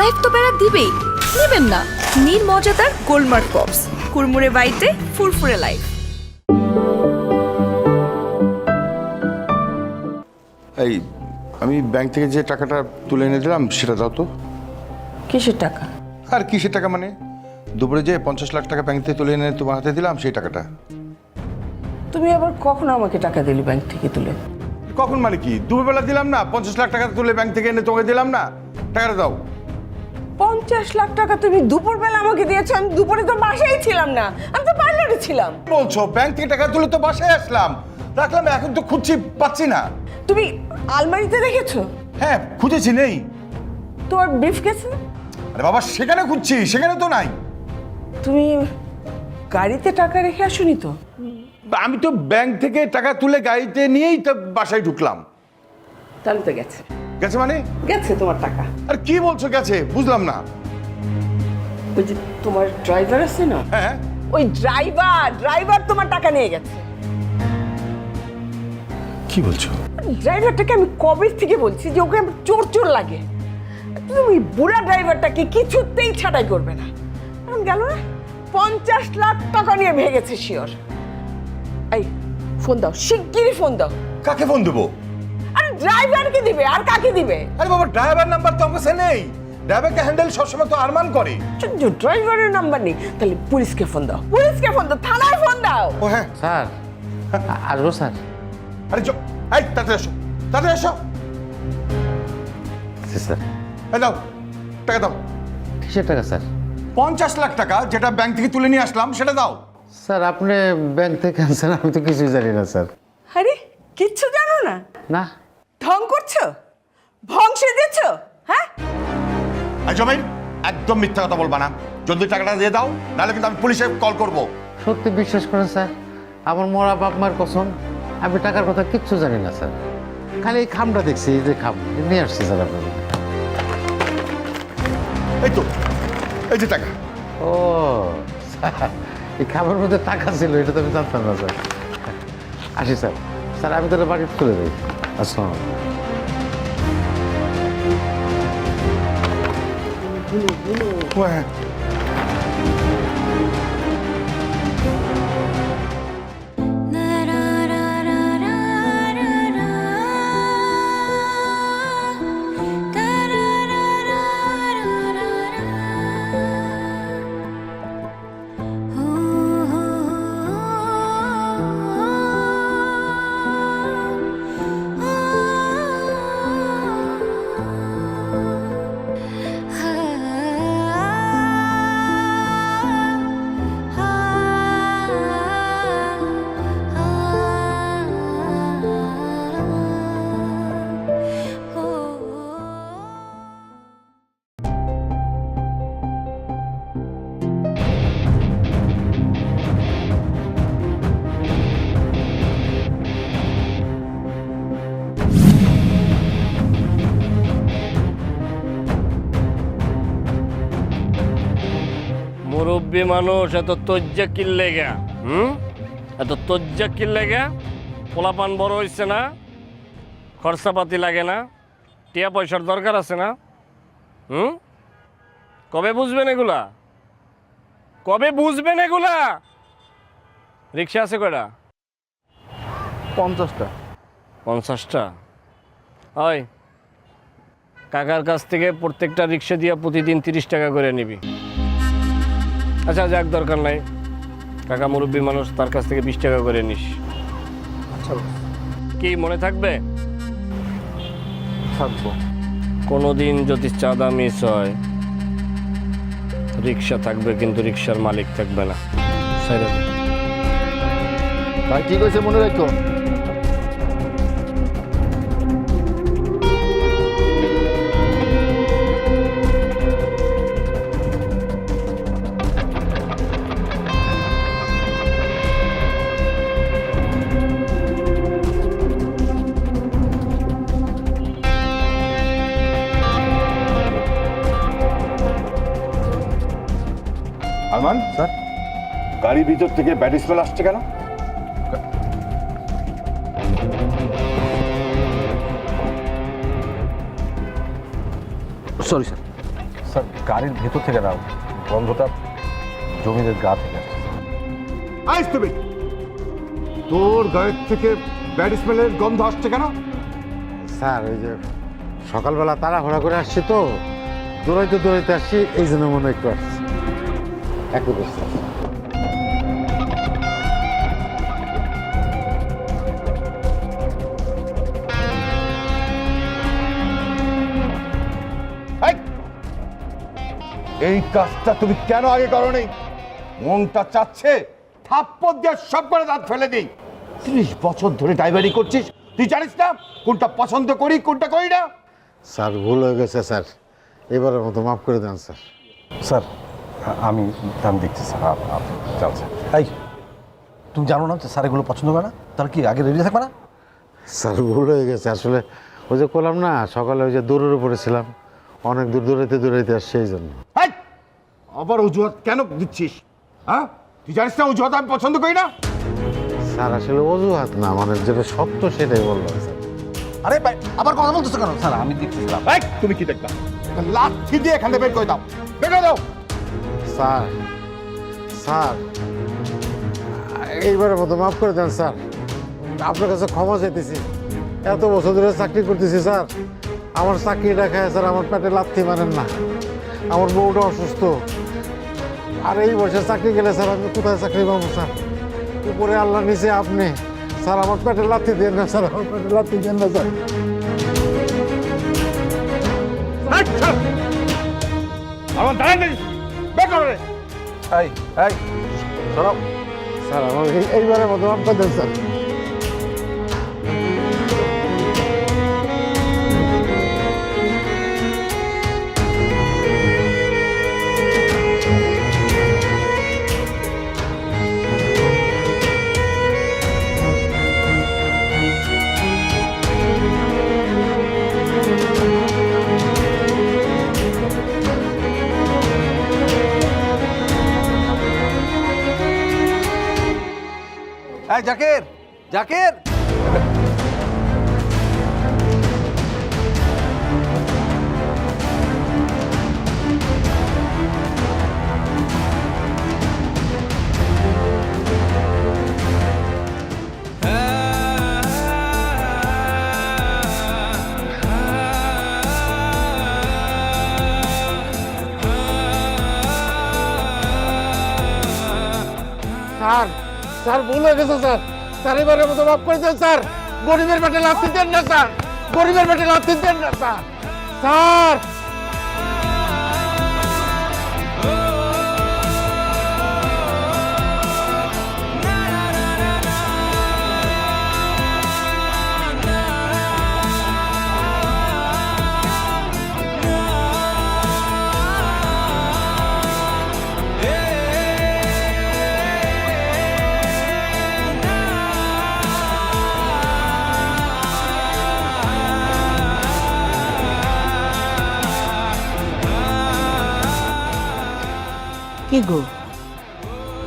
Life তো বেড়া দিবেই, নেবেন না নীল মজাদার গোলমার্ক পপস, কুরমুরে বাইটে ফুরফুরে লাইফ। এই আমি ব্যাংক থেকে যে টাকাটা তুলে এনে দিলাম সেটা দাও তো। কিসের টাকা? আর কিসের টাকা মানে, দুপুরে যে 50 লাখ টাকা ব্যাংক থেকে তুলে এনে তোমার হাতে দিলাম সেই টাকাটা। তুমি আবার কখন আমাকে টাকা দিলি ব্যাংক থেকে তুলে? কখন মানে কি, দুপুরবেলা দিলাম না? 50 লাখ টাকা তুলে ব্যাংক থেকে এনে তোমাকে দিলাম না, টাকাটা দাও। 50 লাখ টাকা তুমি দুপুরবেলা আমাকে দিয়েছো? আমি দুপুরে তো বাসায় ছিলাম না, আমি তো পার্লারে ছিলাম। বলছো ব্যাংক থেকে টাকা তুলে তো বাসায় আসলাম, রাখলাম, এখন তো খুঁজছি পাচ্ছি না। তুমি আলমারিতে দেখেছো? হ্যাঁ খুঁজেছি, নেই। তোমার ব্রিফ কেসে? আরে বাবা সেখানে খুঁজছি, সেখানে তো নাই। তুমি গাড়িতে টাকা রেখে আসোনি তো? আমি তো ব্যাংক থেকে টাকা তুলে গাড়িতে নিয়েই তো বাসায় ঢুকলাম। তাহলে তো গেছে। গেছে মানে? গেছে তোমার টাকা। আর কি বলছো গেছে, বুঝলাম না। ওই যে তোমার ড্রাইভার আছে না, হ্যাঁ ওই ড্রাইভার তোমার টাকা নিয়ে গেছে। কি বলছো? ড্রাইভারটাকে আমি কবে থেকে বলছি যে ওকে আমার চোর চোর লাগে, তুমি বুড়া ড্রাইভারটাকে কিছুতেই ছাঁটাই করবে না। এখন গেল না, 50 লাখ টাকা নিয়ে ভেগেছে শিওর। এই ফোন দাও, শিগগিরই ফোন দাও। কাকে ফোন দেবো? আরে ড্রাইভারকে দিবে, আর কাকে দিবে? আরে বাবা ড্রাইভার নাম্বার তো আমার কাছে নেই, ড্রাইভারকে হ্যান্ডেল সবসময় তো আরমান করে। ড্রাইভারের নাম্বার নেই, তাহলে পুলিশকে ফোন দাও, পুলিশকে ফোন দাও, থানায় ফোন দাও। ও হ্যাঁ স্যার আসবো স্যার? আরে এই তাড়াতাড়ি এসো, তাড়াতাড়ি এসো। স্যার এই দাও টাকা দাও। কিসের টাকা স্যার? 50 লাখ টাকা যেটা ব্যাংক থেকে তুলে নিয়ে আসলাম সেটা দাও। স্যার আপনি ব্যাংক থেকে আনছেন, আমি তো কিছুই জানি না স্যার। আরে কিচ্ছু জানো না? না। ঢং করছো, ভং সেজেছ, হ্যাঁ? আর জমির একদম মিথ্যা কথা বলবা না, জলদি টাকাটা দিয়ে দাও, নাহলে কিন্তু আমি পুলিশে কল করবো। সত্যি বিশ্বাস করেন স্যার, আমার মরা বাপ মার কসম, আমি টাকার কথা কিচ্ছু জানি না স্যার। খালি এই খামটা দেখছি, এই যে খাম নিয়ে আসছি স্যার আপনার। এই তো এই যে টাকা। ও স্যার, এই খামের মধ্যে টাকা ছিল, এটা তো আমি জানতাম না স্যার। আসি স্যার। স্যার আমি তাহলে বাড়ি চলে যাই। আসসালাম। ও হ্যাঁ মুরব্বী মানুষ এত তজ্জা কিনলে গা, এত তজ্জা কিনলে গা? পোলাপান বড় হইছে না, খরচাপাতি লাগে না, টিয়া পয়সার দরকার আছে না? কবে বুঝবেন এগুলা? কবে বুঝবেন এগুলা? রিক্সা আছে কয়টা? 50টা। 50টা? হয় কাকার কাছ থেকে প্রত্যেকটা রিক্সা দিয়া প্রতিদিন 30 টাকা করে নিবি। আচ্ছা যাক, দরকার নাই, কাকা মুরব্বী মানুষ, তার কাছ থেকে 20 টাকা করে নিস। আচ্ছা কি মনে থাকবে? থাকবো। কোনোদিন যদি চাঁদা মিস হয়, রিক্সা থাকবে কিন্তু রিক্সার মালিক থাকবে না। ভাই ঠিক আছে, মনে রাখো। আরমান স্যার গাড়ির ভিতর থেকে ব্যাড স্মেল আসছে কেন? Sorry sir. স্যার গাড়ির ভেতর থেকে না, গন্ধটা জমিদের গা থেকে আসছে। আইস তুমি, তোর গায়ের থেকে ব্যাড স্মেলের গন্ধ আসছে কেন? স্যার ওই যে সকালবেলা তাড়াহুড়া করে আসছি তো, দৌড়াইতে দৌড়াইতে আসছি, এই জন্য মনে হয় একটু আসছি। একটু বসছি। এই! এই কাজটা তুমি কেন আগে করোনি? মনটা চাচ্ছে থাপ্পড় দিয়ে সব করে দাঁত ফেলে দিই। 30 বছর ধরে ড্রাইভারি করছিস, তুই জানিস না কোনটা পছন্দ করি কোনটা করি না? স্যার ভুল হয়ে গেছে স্যার, এবারের মতো মাফ করে দেন স্যার। স্যার আমি দেখছি স্যার, চল স্যার। এই তুমি জানো না যে স্যার এগুলো পছন্দ করে না? তাহলে কি আগে রেডি থাকবে না? স্যার ভুল হয়ে গেছে আসলে, ওই যে করলাম না সকালে ওই যে দৌড়ের উপরে ছিলাম, অনেক দূর দৌড়াইতে দৌড়াইতে আসছে এই জন্য। এই! আবার অজুহাত কেন দিচ্ছিস? হ্যাঁ, তুই জানিস না অজুহাত আমি পছন্দ করি না? স্যার আসলে অজুহাত না, মানে যেটা সত্য সেটাই বললাম স্যার। আরে ভাই আবার কথা বলতেছো কেন? স্যার আমি দেখছি স্যার। এই, তুমি কি দেখবা? লাঠি দিয়ে এখান থেকে বের করে দাও, বের করে দাও। স্যার স্যার এইবারের মতো মাফ করে দেন স্যার, আপনার কাছে ক্ষমা চাইতেছি। এত বছর ধরে চাকরি করতেছি স্যার, আমার চাকরিটা খায় স্যার, আমার পেটে লাথি মারেন না, আমার বউটা অসুস্থ, আর এই বয়সে চাকরি গেলে স্যার আমি কোথায় চাকরি পাবো স্যার? উপরে আল্লাহ নিচে আপনি স্যার, আমার পেটে লাথি দেন না স্যার, আমার পেটে লাথি দেন না স্যার। আমার দাঁড়ান নেই, বের করো রে। এই শোনো স্যার আমার এইবারের মতো মাফ করে দেন স্যার। এই জাকির, জাকির স্যার স্যার ভুল হয়ে গেছে স্যার, স্যার এবারের মতো মাফ করে দেন স্যার, গরিবের পেটে লাথি দেন না স্যার, গরিবের পেটে লাথি দেন না স্যার। স্যার কি গো,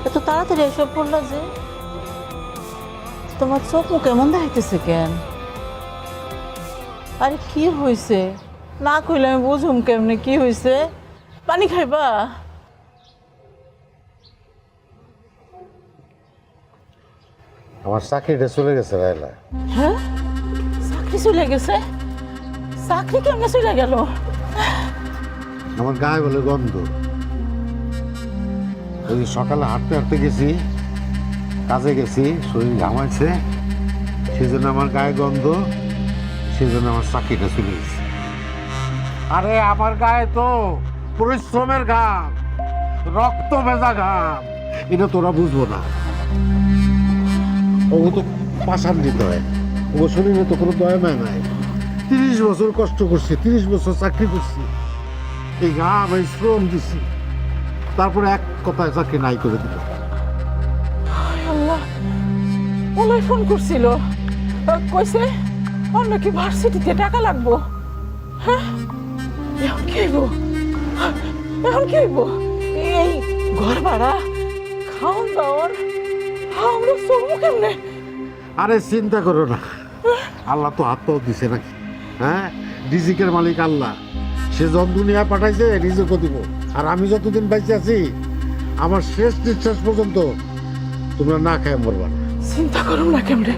এত তাড়াতাড়ি এসব পড়লো যে? তোমার চোখ মুখ কেমন দেখাইতেছে কেন? আরে কি হয়েছে? না কইলে আমি বুঝুম কেমনে কি হয়েছে? পানি খাইবা? আমার চাকরিটা চলে গেছে রায়লা। হ্যাঁ, চাকরি চলে গেছে? চাকরি কেমনে চলে গেল? আমার গায়ে বলে গন্ধ, ওই সকালে হাঁটতে হাঁটতে গেছি, কাজে গেছি, শরীর ঘামাইছে, সেজন্য আমার গায়ে গন্ধ, সেজন্য আমার চাকরিটা চলে গেছে। আরে আমার গায়ে তো পরিশ্রমের ঘাম, রক্ত ভেজা ঘাম, এটা তোরা বুঝবো না। ও তো পাশান দিতে হয়, ও শরীরে তো কোনো দয়া মায় নাই। 30 বছর কষ্ট করছি, 30 বছর চাকরি করছি, এই ঘাম এই শ্রম দিছি, তারপরে এক কথায় চাকরি নাই করে দিল। আল্লাহ, ওলাই ফোন করছিল, কইছে ওর নাকি ভার্সিটিতে টাকা লাগবো। হ্যাঁ, এখন কি হইব? এখন কি হইব? এই ঘর ভাড়া, খাওয়ান দাওয়ান, আমরা চলবো কেমনে? আরে চিন্তা করো না, আল্লাহ তো হাত পাও দিছে নাকি? হ্যাঁ, রিজিকের মালিক আল্লাহ, সে সে যত দুনিয়া পাঠাইছে রিজিকও দিব। আর আমি যতদিন বাইচে আছি আমার শেষ নিঃশ্বাস পর্যন্ত তোমরা না খায় মরবা না। চিন্তা করো না কেমনে,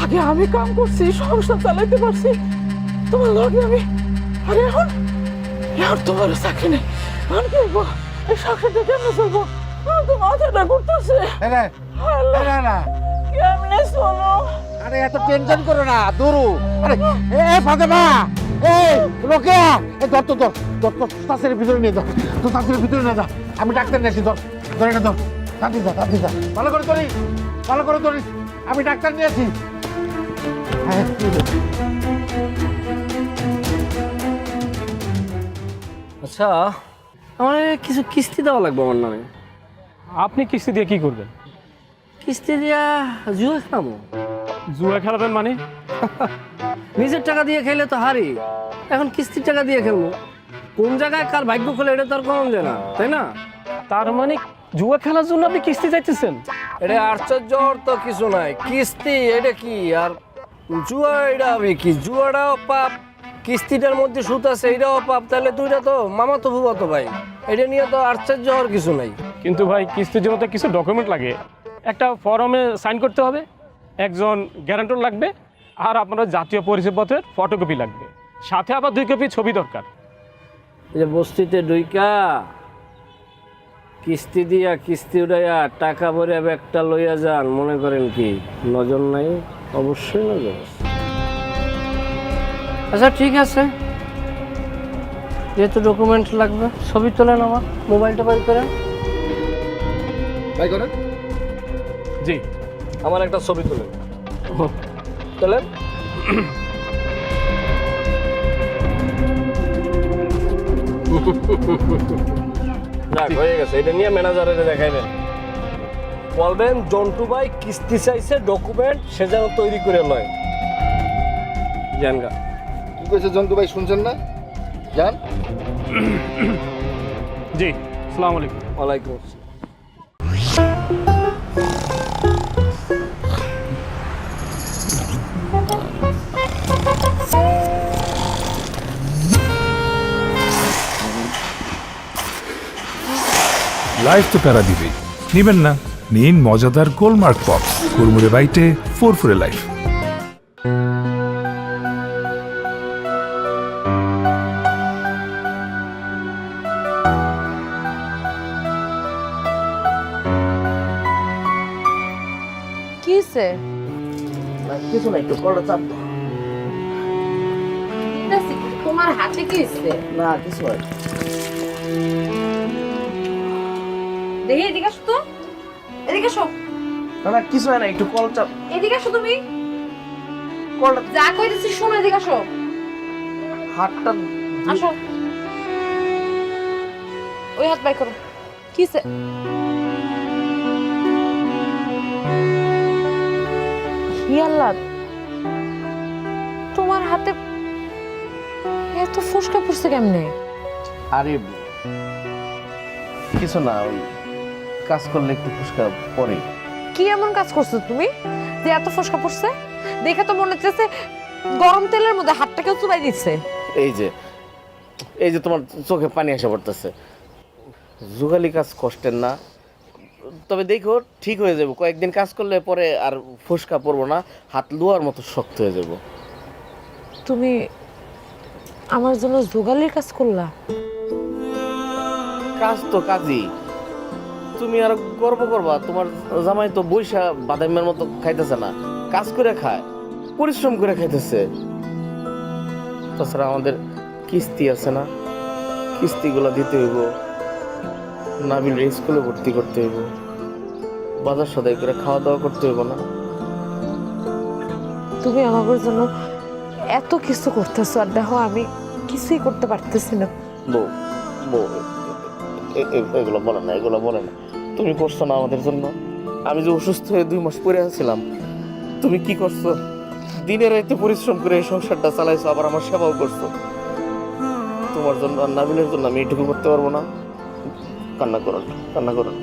আগে আমি কাম করছি, সংসার চালাইতে পারছি, তোমার লগে আমি। আরে এখন এখন তোমার চাকরি নেই, এখন কি হইব? এই সংসারটা কেমনে চলবো? আমার তো মাথাটা ঘুরতেছে। কেমনে চলো? আরে এত টেনশন করো না, দূরু। আরে এ ফাতেমা, এই রোকেয়া, এই ধর তো ধর ধর তো তাসের ভিতরে নিয়ে ধর, তো তাসের ভিতরে নিয়ে যা, আমি ডাক্তার নিয়ে আসি। ধর ধর এটা ধর, তাঁতি যা, তাঁতি যা, ভালো করে ধরি, ভালো করে ধরি, আমি ডাক্তার নিয়ে আসি। হ্যাঁ, আচ্ছা, আমার কিছু কিস্তি দেওয়া লাগবে আমার নামে। আপনি কিস্তি দিয়ে কি করবেন? কিস্তি দিয়া জুয়া খেলামো। জুয়া খেলাবেন মানে? নিজের টাকা দিয়ে খেলে তো হারি, এখন কিস্তির টাকা দিয়ে খেলবো। কোন জায়গায় কার ভাগ্য খোলে এটা তো আর কম যায় না, তাই না? তার মানে জুয়া খেলার জন্য আপনি কিস্তি চাইতেছেন? এটা আশ্চর্য তো কিছু নাই। কিস্তি এটা কি আর জুয়া, এটা হবে কি? জুয়াটাও পাপ, কিস্তিটার মধ্যে সুদ আছে এটাও পাপ, তাহলে দুইটা তো মামা তো ফুবা তো ভাই, এটা নিয়ে তো আশ্চর্য হওয়ার কিছু নাই। কিন্তু ভাই কিস্তির জন্য তো কিছু ডকুমেন্ট লাগে, একটা ফর্মে সাইন করতে হবে, একজন গ্যারান্টর লাগবে, আর আপনার জাতীয় পরিচয়পত্রের ফটোকপি লাগবে, সাথে আবার 2 কপি ছবি দরকার। এই যে বস্তিতে ডুইকা কিস্তি দিয়া কিস্তি উড়াইয়া টাকা ভরে একটা লইয়া যান, মনে করেন কি নজর নাই? অবশ্যই নজর আছে। আচ্ছা ঠিক আছে, যেহেতু ডকুমেন্ট লাগবে, ছবি তোলেন, আমার মোবাইলটা বাইর করেন। ভাই করেন। জি, আমার একটা ছবি তোলেন, তোলেন। যাক, হয়ে গেছে। এটা নিয়ে ম্যানেজারের দেখাইবেন, বলবেন জন্টু ভাই কিস্তি চাইছে, ডকুমেন্ট সে যেন তৈরি করে লয়। জানগা কি কইছে জন্তু ভাই, শুনছেন না? জান। জি, আসসালামু আলাইকুম। ওয়ালাইকুম আসসালাম। লাইফ তো প্যারা দিবেই, নিবেন না? নিন মজাদার গোলমার্ক পপস, কুরমুরে বাইটে ফুরফুরে লাইফ। কিসে কিছু নাই, একটু কলটা চাপ দাও। তোমার হাতে কি হইছে? না কিছু হয়। দেখি এদিকে আসো তো, এদিকে আসো, না না কিছু হয় না, একটু কল চাপ। এদিকে আসো তুমি, কলটা যা কইতেছি শোনো, এদিকে আসো, হাতটা আসো, ওই হাত বাই করো। কিসে? আল্লাহ, তোমার হাতে এত ফোসকা পড়ছে কেমনে? আরে কিছু না, ওই কাজ করলে একটু ফুসকা পড়ে। কি এমন কাজ করছো তুমি যে এত ফোসকা পড়ছে? দেখে তো মনে হচ্ছে গরম তেলের মধ্যে হাতটা কেউ চুবাই দিচ্ছে। এই যে তোমার চোখে পানি এসে পড়তেছে। জুগালি কাজ কষ্টের না, তবে দেখো ঠিক হয়ে যাবো। কয়েকদিন কাজ করলে পরে আর ফুসকা পড়বো না, হাত লোহার মতো শক্ত হয়ে যাব। তুমি আমার জন্য জোগালির কাজ করলা? কাজ তো কাজই, তুমি আর গর্ব করবা। তোমার জামাই তো বৈশা বাদামের মতো খাইতেছে না, কাজ করে খায়, পরিশ্রম করে খাইতেছে। তাছাড়া আমাদের কিস্তি আছে না, কিস্তিগুলো দিতে হইব, নাবিল স্কুলে ভর্তি করতে হইব, বাজার সদাই করে খাওয়া দাওয়া করতে হইব না? তুমি আমার জন্য এত কিছু করতেছো, আর দেখো আমি কিছুই করতে পারতেছি না। বউ বউ এগুলো বলে না, এগুলো বলে না। তুমি করছো না আমাদের জন্য? আমি যে অসুস্থ হয়ে 2 মাস পরে আছিলাম, তুমি কি করছো? দিনে রাতে পরিশ্রম করে এই সংসারটা চালাইছো, আবার আমার সেবাও করছো। তোমার জন্য আর নাবিলের জন্য আমি এটুকু করতে পারবো না? কান্না করো না, কান্না করো না,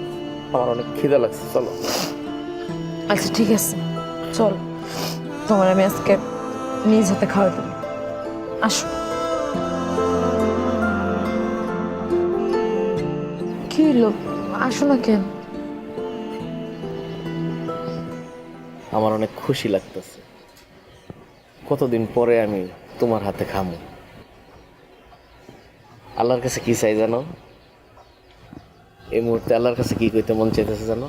আমার অনেক খিদা লাগছে। চলো। আচ্ছা ঠিক আছে, চল, তোমার আমি আজকে নিজ হাতে খাওয়াই দেবো। আসো। কি হলো? আসো না কেন? আমার অনেক খুশি লাগতেছে, কতদিন পরে আমি তোমার হাতে খামো। আল্লাহর কাছে কি চাই জানো? এই মুহূর্তে আল্লাহর কাছে কি কইতে মন চাইতেছে জানো?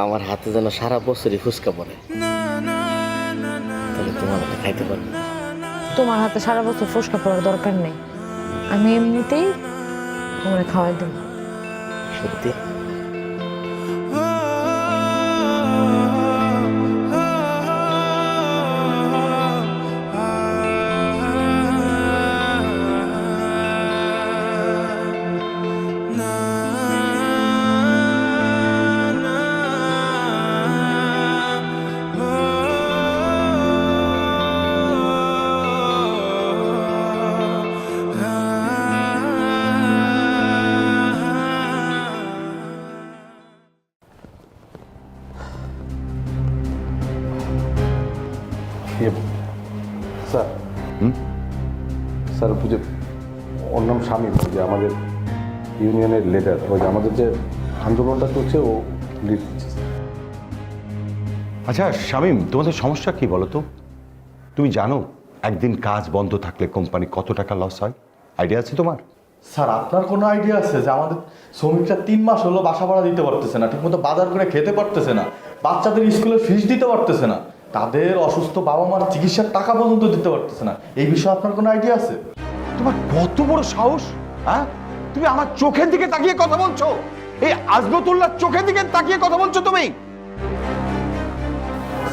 আমার হাতে যেন সারা বছরই ফুচকা পড়ে, তাহলে তোমার হাতে খাইতে পারবে। তোমার হাতে সারা বছর ফুসকা পড়ার দরকার নেই, আমি এমনিতেই তোমার খাওয়াই দেব। সত্যি? স্যার স্যার ওই যে ওর নাম শামীম, যে আমাদের ইউনিয়নের লিডার, ওই যে আমাদের যে আন্দোলনটা চলছে ও লিড দিচ্ছে। আচ্ছা শামীম, তোমাদের সমস্যা কি বলো তো? তুমি জানো একদিন কাজ বন্ধ থাকলে কোম্পানি কত টাকা লস হয়? আইডিয়া আছে তোমার? স্যার আপনার কোনো আইডিয়া আছে যে আমাদের শ্রমিকরা 3 মাস হলো বাসা ভাড়া দিতে পারতেছে না, ঠিকমতো বাজার করে খেতে পারতেছে না, বাচ্চাদের স্কুলের ফিস দিতে পারতেছে না, তাদের অসুস্থ বাবা মার চিকিৎসার টাকা পর্যন্ত দিতে পারতেছে না? এই বিষয়ে আপনার কোনো আইডিয়া আছে? তোমার কত বড় সাহস, হ্যাঁ? তুমি আমার চোখের দিকে তাকিয়ে কথা বলছো? এই আজমতুল্লাহর চোখের দিকে তাকিয়ে কথা বলছো তুমি?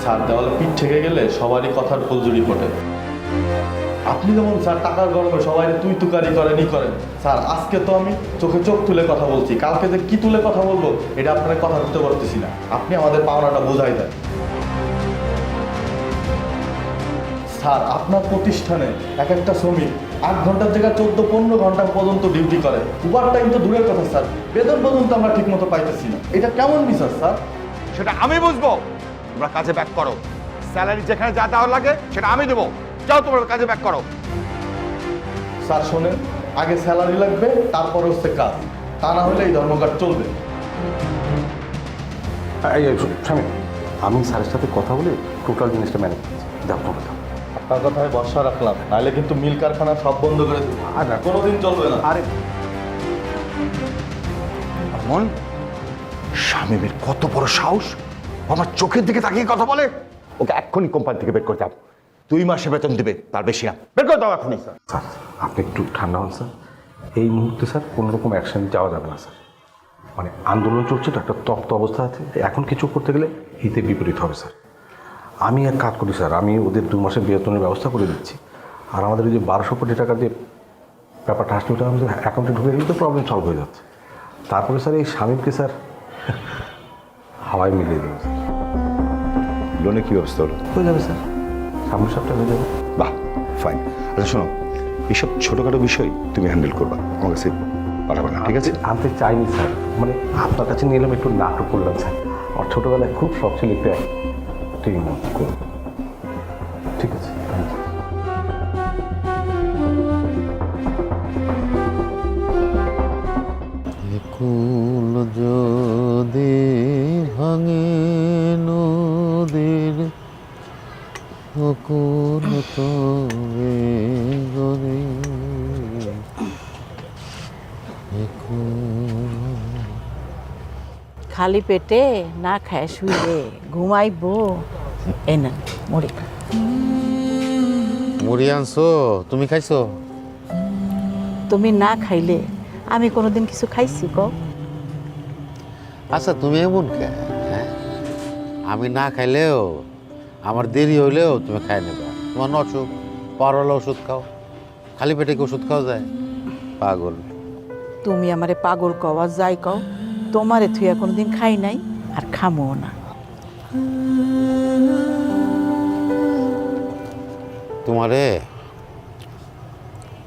স্যার দেওয়ালে পিঠ থেকে গেলে সবারই কথার ফুলজুরি ফোটে। আপনি যেমন স্যার টাকার গরমে সবাই তুই তুকারি করেন ই করেন, স্যার আজকে তো আমি চোখে চোখ তুলে কথা বলছি, কালকে যে কি তুলে কথা বলবো এটা আপনার কথা দিতে পারতেছি না। আপনি আমাদের পাওনাটা বোঝাই দেন। স্যার আপনার প্রতিষ্ঠানে এক একটা শ্রমিক 8 ঘন্টার জায়গায় 14-15 ঘন্টা পর্যন্ত ডিউটি করে, ওভার টাইম তো দূরের কথা স্যার, বেতন পর্যন্ত আমরা ঠিক মতো পাইতেছি না। এটা কেমন বিচার স্যার? সেটা আমি বুঝবো, তোমরা কাজে ব্যাক করো। স্যালারি যেখানে যা দেওয়ার লাগে সেটা আমি দেবো। যাও তোমরা কাজে ব্যাক করো। স্যার শোনেন, আগে স্যালারি লাগবে, তারপরে হচ্ছে কাজ, তা না হলে এই ধর্মঘট চলবে। এই শামীম, আমি স্যারের সাথে কথা বলে টোটাল জিনিসটা ম্যানেজ করছি। দেখো কথা, আপনার কথায় ভরসা রাখলাম, নাহলে কিন্তু মিল কারখানা সব বন্ধ করে দেবো, কোনোদিন চলবে না। আরে মন, শামীমের কত বড় সাহস, আমার চোখের দিকে তাকিয়ে কথা বলে। ওকে এক্ষুনি কোম্পানি থেকে বের করে দাও। 2 মাসে বেতন দিবে, তার বেশি না। বের করে দাও এখনই। স্যার আপনি একটু ঠান্ডা হন স্যার। এই মুহূর্তে স্যার কোনো রকম অ্যাকশন যাওয়া যাবে না স্যার, মানে আন্দোলন চলছে তো, একটা তপ্ত অবস্থা আছে, এখন কিছু করতে গেলে হিতে বিপরীত হবে স্যার। আমি এক কাজ করি স্যার, আমি ওদের 2 মাসের বেতনের ব্যবস্থা করে দিচ্ছি, আর আমাদের ওই যে 1200 কোটি টাকা যে ব্যাপারটা আসলে ওটা আমাদের অ্যাকাউন্টে ঢুকে গেলে তো প্রবলেম সলভ হয়ে যাচ্ছে। তারপরে স্যার এই শামীমকে স্যার হাওয়ায় মিলিয়ে দেবো স্যার। লোনে কি ব্যবস্থা হলো? হয়ে যাবে স্যার, সামনের সপ্তাহে হয়ে যাবে। বাহ, ফাইন। আচ্ছা শোনো, এইসব ছোটোখাটো বিষয় তুমি হ্যান্ডেল করবা, আমার কাছে পাঠাবে না, ঠিক আছে? আনতে চাইনি স্যার, মানে আপনার কাছে নিয়ে এলাম, একটু নাটক করলাম স্যার। আমার ছোটোবেলায় খুব শখ ছিল একটা ট্রেন করব। ঠিক আছে, থ্যাংক ইউ। কুল যদি ভাঙে নদীর কুল তবে গরে খালি পেটে না খায় শুইলে ঘুমাইবো। এই না মুড়ি। মুড়ি আনছো? তুমি খাইছো? তুমি না খাইলে আমি কোনোদিন কিছু খাইছি গো? আচ্ছা তুমি এমন কে? হ্যাঁ, আমি না খাইলেও আমার দেরি হইলেও তুমি খাই নেবা। তোমার অসুখ, পারলে ওষুধ খাও, খালি পেটে কি ওষুধ খাওয়া যায়? পাগল। তুমি আমারে পাগল কওয়া যাই কও, তোমারে থুইয়া কোনোদিন খাই নাই আর খামো না। তোমারে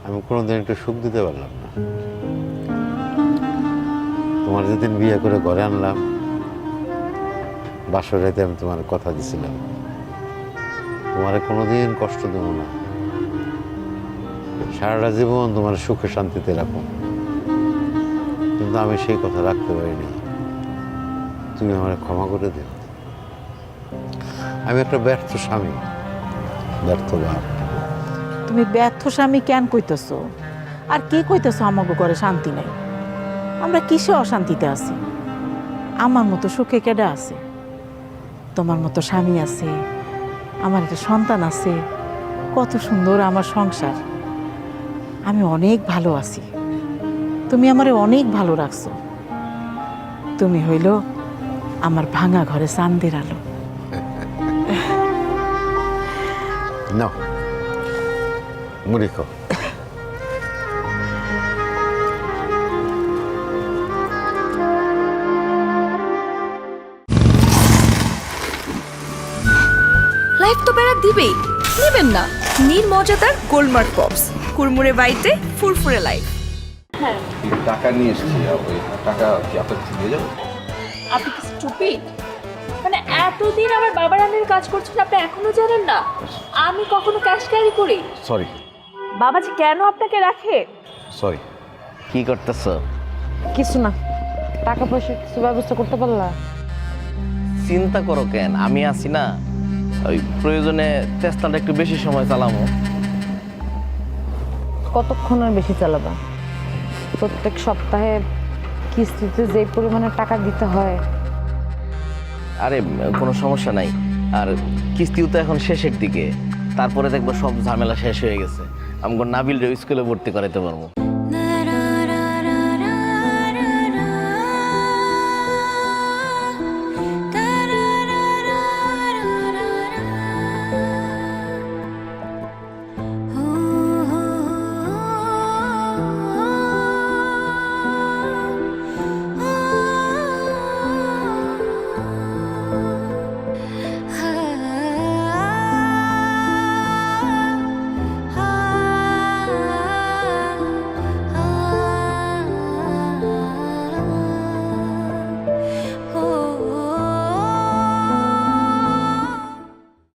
আমি কোনোদিন একটু সুখ দিতে পারলাম না। তোমার যেদিন বিয়ে করে ঘরে আনলাম, বাসর রাতে আমি তোমার কথা দিছিলাম তোমারে কোনোদিন কষ্ট দেব না, সারাটা জীবন তোমার সুখে শান্তিতে রাখো। কিন্তু আমি সেই কথা রাখতে পারিনি। তুমি আমার ক্ষমা করে দিও। আমি একটা ব্যর্থ স্বামী, ব্যর্থ বাপ। তুমি ব্যর্থ স্বামী কেন কইতেছো? আর কি কইতেছো আমাকে ঘরে শান্তি নাই? আমরা কিসে অশান্তিতে আছি? আমার মতো সুখে কেডা আছে? তোমার মতো স্বামী আছে, আমার একটা সন্তান আছে, কত সুন্দর আমার সংসার। আমি অনেক ভালো আছি। তুমি আমারে অনেক ভালো রাখছো। তুমি হইল আমার ভাঙা ঘরে চাঁদের আলো। না, মুড়ি খাও। লাইফ তো বেড়া দিবেই, নেবেন না? নীল মজাদার গোলমার্ক পপস, কুরমুরে বাইটে ফুরফুরে লাইফ। টাকা নিয়ে এসেছি, ওই টাকা কি আপনার কাছে দিয়ে যাবো? আপনি কি স্টুপিড? মানে এতদিন আমার বাবার আন্ডারে কাজ করছেন, আপনি এখনো জানেন না আমি কখনো ক্যাশ ক্যারি করি? সরি বাবাজি কেন আপনাকে রাখে? সরি। কি করতেছ? কিছু না, টাকা পয়সা কিছু ব্যবস্থা করতে পারলা? চিন্তা করো কেন, আমি আছি না। ওই প্রয়োজনে চেষ্টাটা একটু বেশি সময় চালামো। কতক্ষণ আর বেশি চালাবা? প্রত্যেক সপ্তাহে কিস্তিতে যে পরিমাণে টাকা দিতে হয়। আরে কোনো সমস্যা নাই, আর কিস্তিও তো এখন শেষের দিকে, তারপরে দেখবো সব ঝামেলা শেষ হয়ে গেছে। আমি নাবিল স্কুলে ভর্তি করাইতে পারবো।